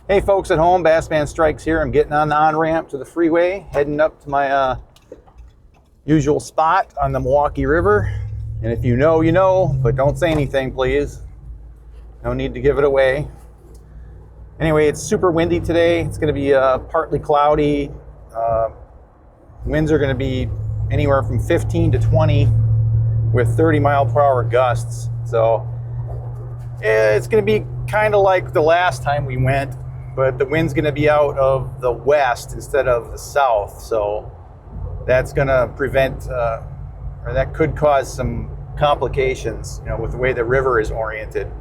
Hey folks at home, Bassman Strikes here. I'm getting on the on-ramp to the freeway, heading up to my usual spot on the Milwaukee River. And if you know, you know, but don't say anything, please. No need to give it away. Anyway, it's super windy today. It's going to be partly cloudy. Winds are going to be anywhere from 15 to 20 with 30-mile-per-hour gusts. So it's going to be kind of like the last time we went, but the wind's going to be out of the west instead of the south. So that's going to prevent, or that could cause some complications, you know, with the way the river is oriented.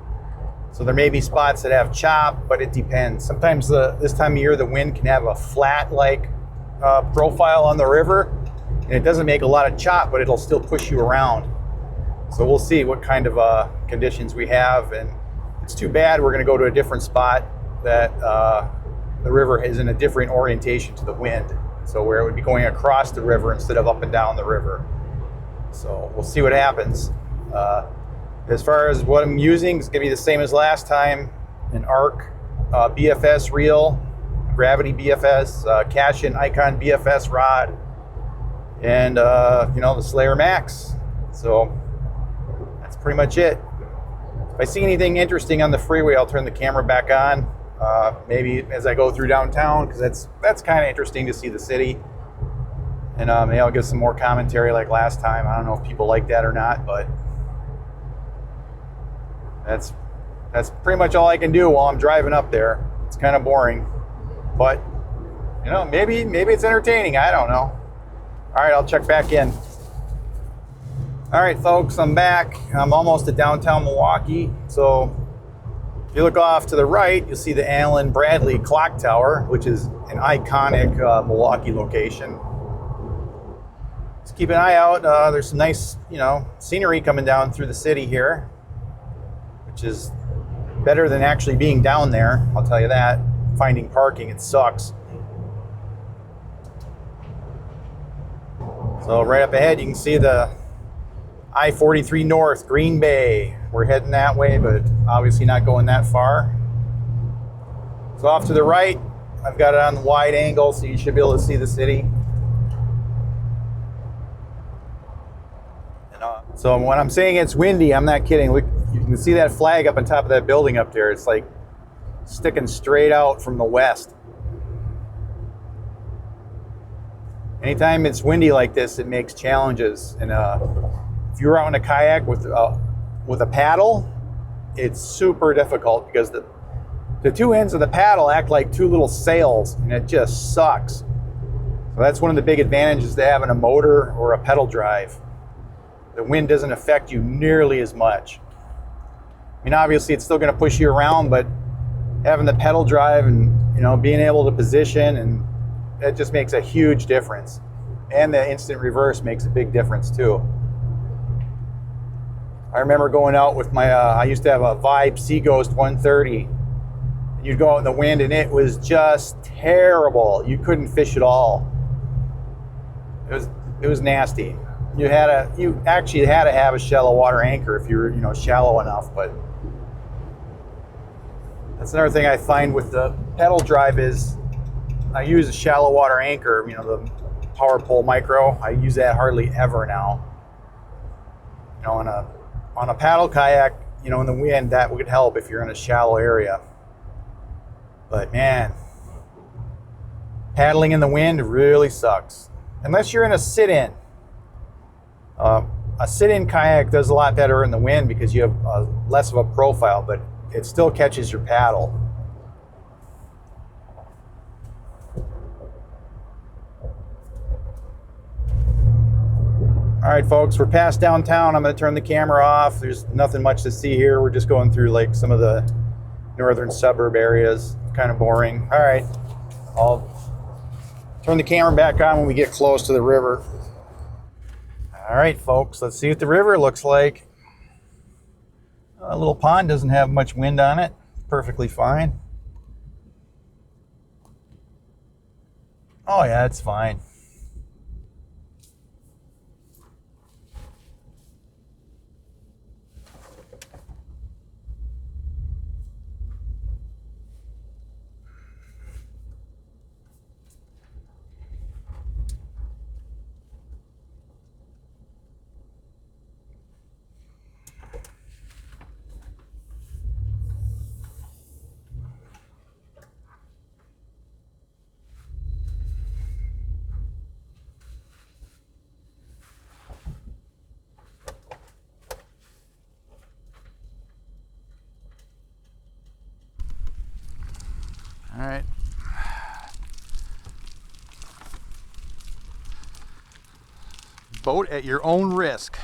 So there may be spots that have chop, but it depends. Sometimes this time of year, the wind can have a flat-like profile on the river, and it doesn't make a lot of chop, but it'll still push you around. So we'll see what kind of conditions we have, and it's too bad we're going to go to a different spot that the river is in a different orientation to the wind. So where it would be going across the river instead of up and down the river. So we'll see what happens. As far as what I'm using, it's going to be the same as last time. An Ark BFS reel, Gravity BFS, Cashion Icon BFS rod, and you know, the Slayer Max. So that's pretty much it. If I see anything interesting on the freeway, I'll turn the camera back on. Maybe as I go through downtown, because that's kind of interesting to see the city. And maybe I'll give some more commentary like last time. I don't know if people like that or not, but that's pretty much all I can do while I'm driving up there. It's kind of boring, but you know, maybe it's entertaining. I don't know. All right, I'll check back in. All right, folks, I'm back. I'm almost at downtown Milwaukee. So if you look off to the right, you'll see the Allen Bradley Clock Tower, which is an iconic Milwaukee location. Just keep an eye out. There's some nice, you know, scenery coming down through the city here, which is better than actually being down there. I'll tell you that. Finding parking, it sucks. So right up ahead, you can see the I-43 North, Green Bay. We're heading that way, but obviously not going that far. So off to the right, I've got it on the wide angle, so you should be able to see the city. And, so when I'm saying it's windy, I'm not kidding. Look, you can see that flag up on top of that building up there. It's like sticking straight out from the west. Anytime it's windy like this, it makes challenges. And if you're out in a kayak with a paddle, it's super difficult because the two ends of the paddle act like two little sails, and it just sucks. So that's one of the big advantages to having a motor or a pedal drive. The wind doesn't affect you nearly as much. I mean, obviously it's still going to push you around, but having the pedal drive and, you know, being able to position, and that just makes a huge difference. And the instant reverse makes a big difference too. I remember going out with my, I used to have a Vibe Seaghost 130. You'd go out in the wind and it was just terrible. You couldn't fish at all. It was nasty. You actually had to have a shallow water anchor if you were, you know, shallow enough. But that's another thing I find with the pedal drive is I use a shallow water anchor, you know, the Power Pole Micro. I use that hardly ever now. You know, on a paddle kayak, you know, in the wind, that would help if you're in a shallow area. But man, paddling in the wind really sucks. Unless you're in a sit-in. A sit-in kayak does a lot better in the wind because you have less of a profile, but it still catches your paddle. All right, folks, we're past downtown. I'm going to turn the camera off. There's nothing much to see here. We're just going through like some of the northern suburb areas. Kind of boring. All right, I'll turn the camera back on when we get close to the river. All right, folks, let's see what the river looks like. A little pond doesn't have much wind on it. Perfectly fine. Oh yeah, it's fine. All right. Boat at your own risk.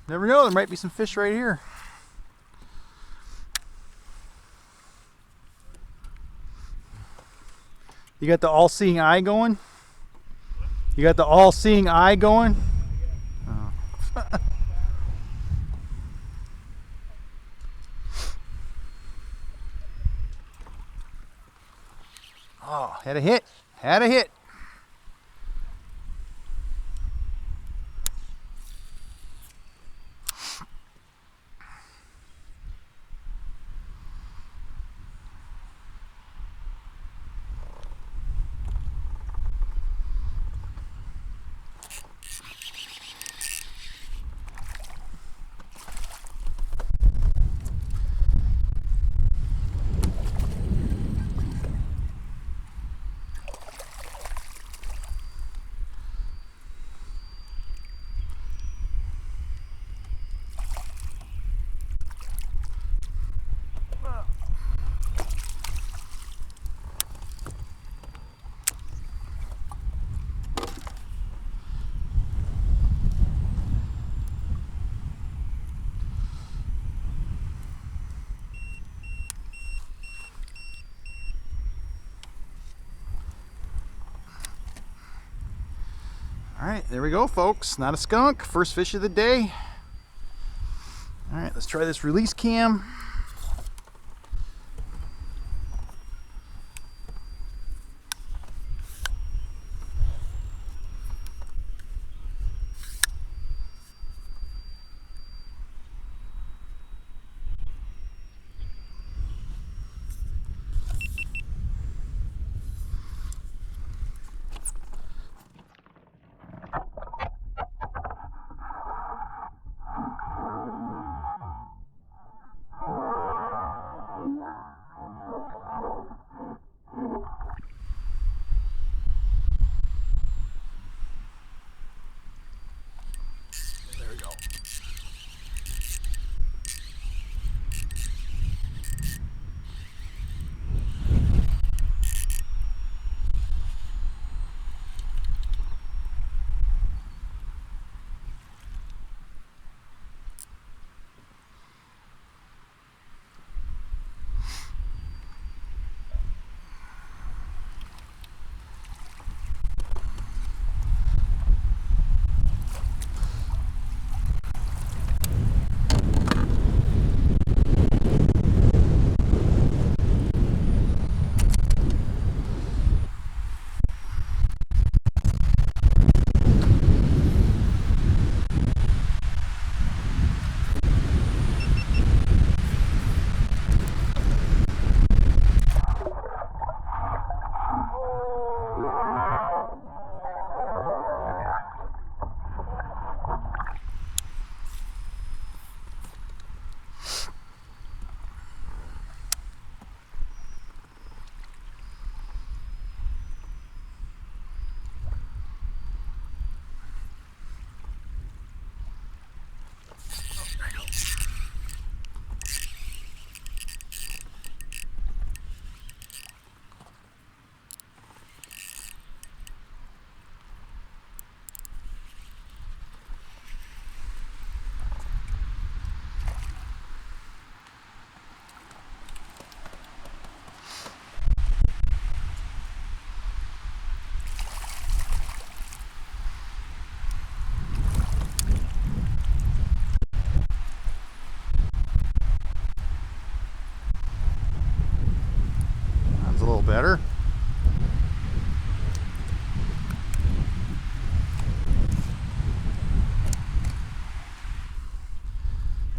Never know, there might be some fish right here. You got the all-seeing eye going? You got the all-seeing eye going? Oh. Oh, had a hit. Had a hit. All right, there we go, folks. Not a skunk. First fish of the day. All right, let's try this release cam.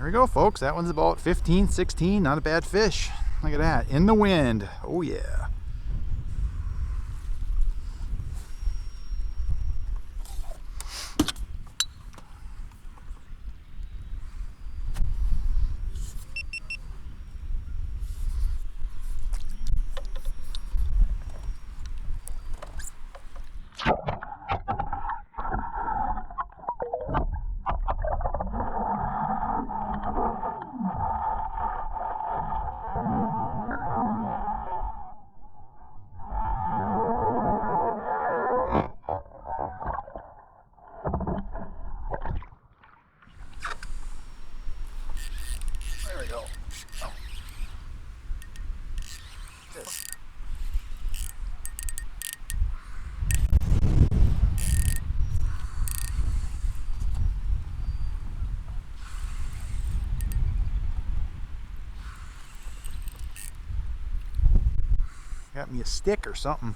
There we go, folks. That one's about 15, 16. Not a bad fish. Look at that. In the wind. Oh, yeah. Got me a stick or something.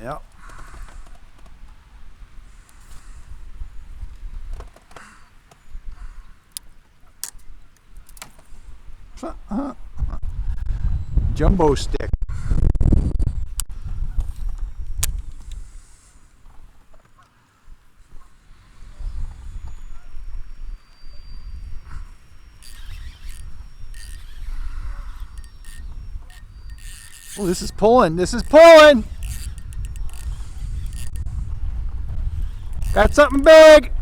Yep. Jumbo stick. Oh, this is pulling. This is pulling. Got something big.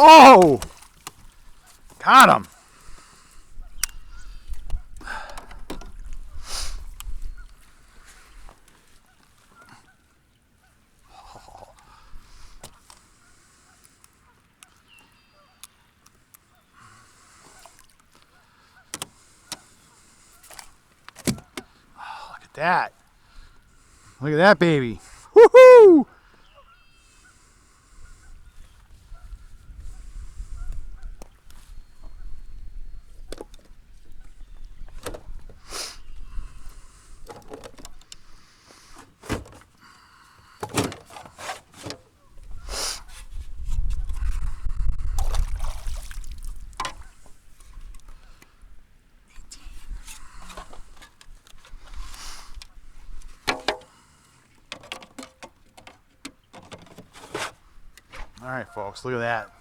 Oh! Got him. Oh, look at that. Look at that baby. Woohoo! All right, folks, look at that.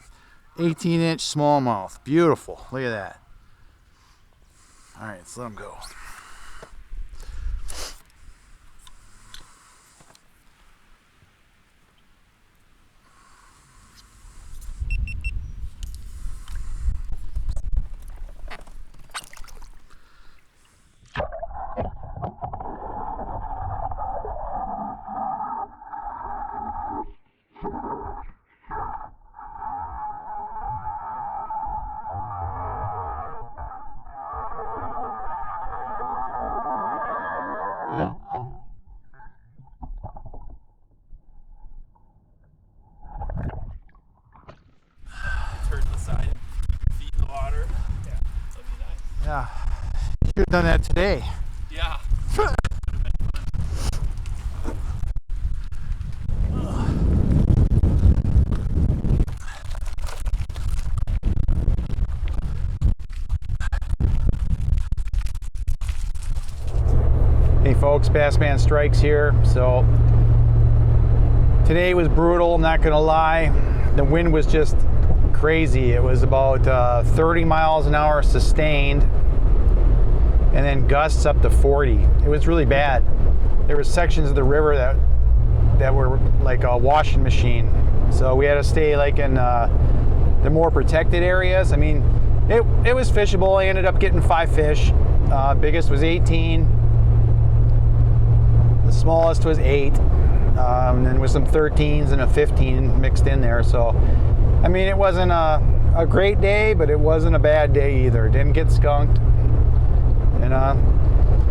18-inch smallmouth. Beautiful. Look at that. All right, let's let him go. Yeah, you should have done that today. Yeah. Hey folks, Bassman Strikes here. So today was brutal, I'm not gonna lie. The wind was just crazy. It was about 30 miles an hour sustained, and then gusts up to 40. It was really bad. There were sections of the river that were like a washing machine. So we had to stay like in the more protected areas. I mean, it was fishable. I ended up getting 5 fish. Biggest was 18. The smallest was 8. and then with some 13s and a 15 mixed in there. So, I mean, it wasn't a great day, but it wasn't a bad day either. Didn't get skunked. And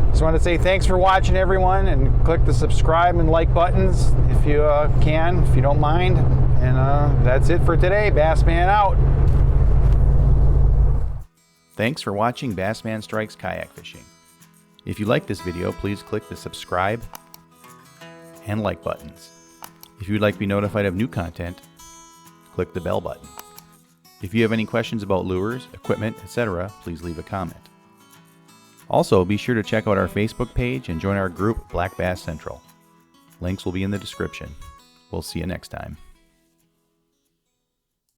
just want to say thanks for watching, everyone, and click the subscribe and like buttons if you can, if you don't mind. And that's it for today. Bassman out. Thanks for watching Bassman Strikes Kayak Fishing. If you like this video, please click the subscribe and like buttons. If you'd like to be notified of new content, click the bell button. If you have any questions about lures, equipment, etc., please leave a comment. Also, be sure to check out our Facebook page and join our group Black Bass Central. Links will be in the description. We'll see you next time.